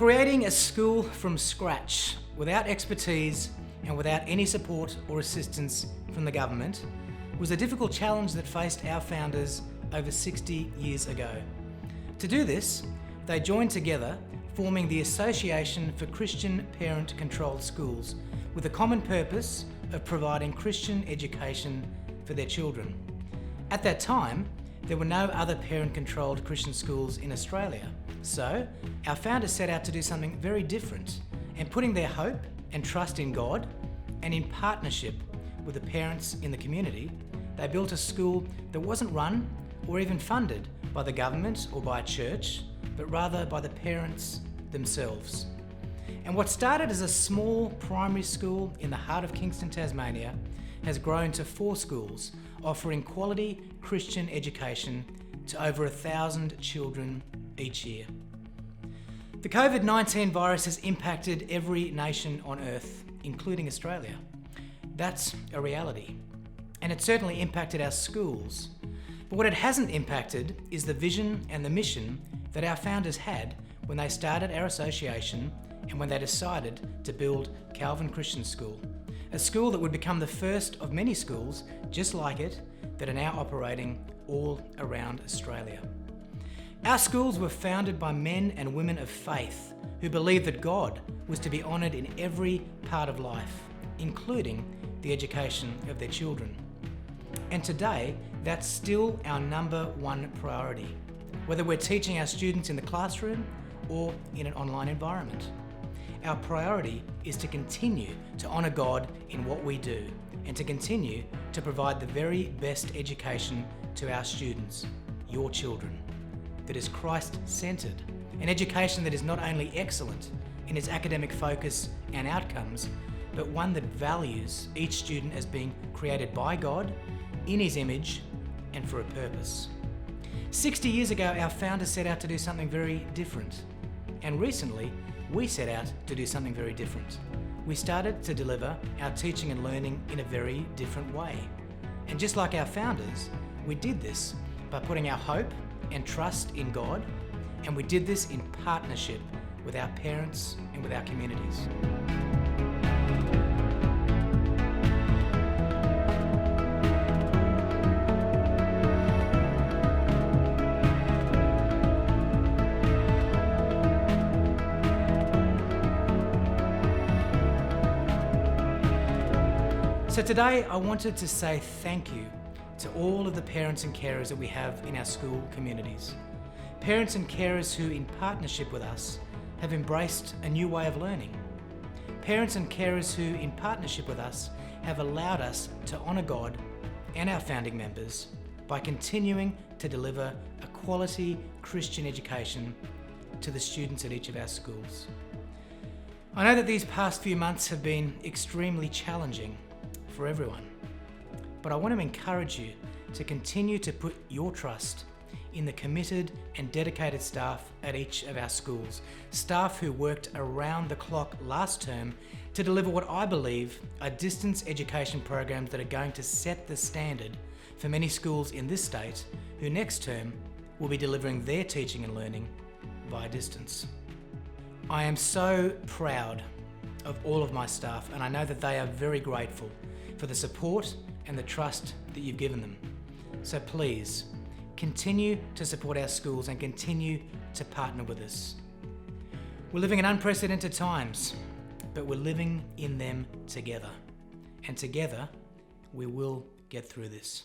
Creating a school from scratch without expertise and without any support or assistance from the government was a difficult challenge that faced our founders over 60 years ago. To do this, they joined together, forming the Association for Christian Parent-Controlled Schools with the common purpose of providing Christian education for their children. At that time, there were no other parent-controlled Christian schools in Australia, so our founders set out to do something very different, and putting their hope and trust in God and in partnership with the parents in the community, they built a school that wasn't run or even funded by the government or by a church, but rather by the parents themselves. And what started as a small primary school in the heart of Kingston, Tasmania, has grown to 4 schools offering quality Christian education to over 1,000 children each year. The COVID-19 virus has impacted every nation on earth, including Australia. That's a reality. And it certainly impacted our schools. But what it hasn't impacted is the vision and the mission that our founders had when they started our association and when they decided to build Calvin Christian School, a school that would become the first of many schools just like it that are now operating all around Australia. Our schools were founded by men and women of faith who believed that God was to be honoured in every part of life, including the education of their children. And today, that's still our number one priority, whether we're teaching our students in the classroom or in an online environment. Our priority is to continue to honour God in what we do and to continue to provide the very best education to our students, your children, that is Christ-centred, an education that is not only excellent in its academic focus and outcomes, but one that values each student as being created by God, in His image, and for a purpose. 60 years ago, our founders set out to do something very different. And recently, we set out to do something very different. We started to deliver our teaching and learning in a very different way. And just like our founders, we did this by putting our hope and trust in God, and we did this in partnership with our parents and with our communities. So today I wanted to say thank you to all of the parents and carers that we have in our school communities. Parents and carers who, in partnership with us, have embraced a new way of learning. Parents and carers who, in partnership with us, have allowed us to honour God and our founding members by continuing to deliver a quality Christian education to the students at each of our schools. I know that these past few months have been extremely challenging for everyone, but I want to encourage you to continue to put your trust in the committed and dedicated staff at each of our schools, staff who worked around the clock last term to deliver what I believe are distance education programs that are going to set the standard for many schools in this state who next term will be delivering their teaching and learning via distance. I am so proud of all of my staff, and I know that they are very grateful for the support and the trust that you've given them. So please, continue to support our schools and continue to partner with us. We're living in unprecedented times, but we're living in them together. And together, we will get through this.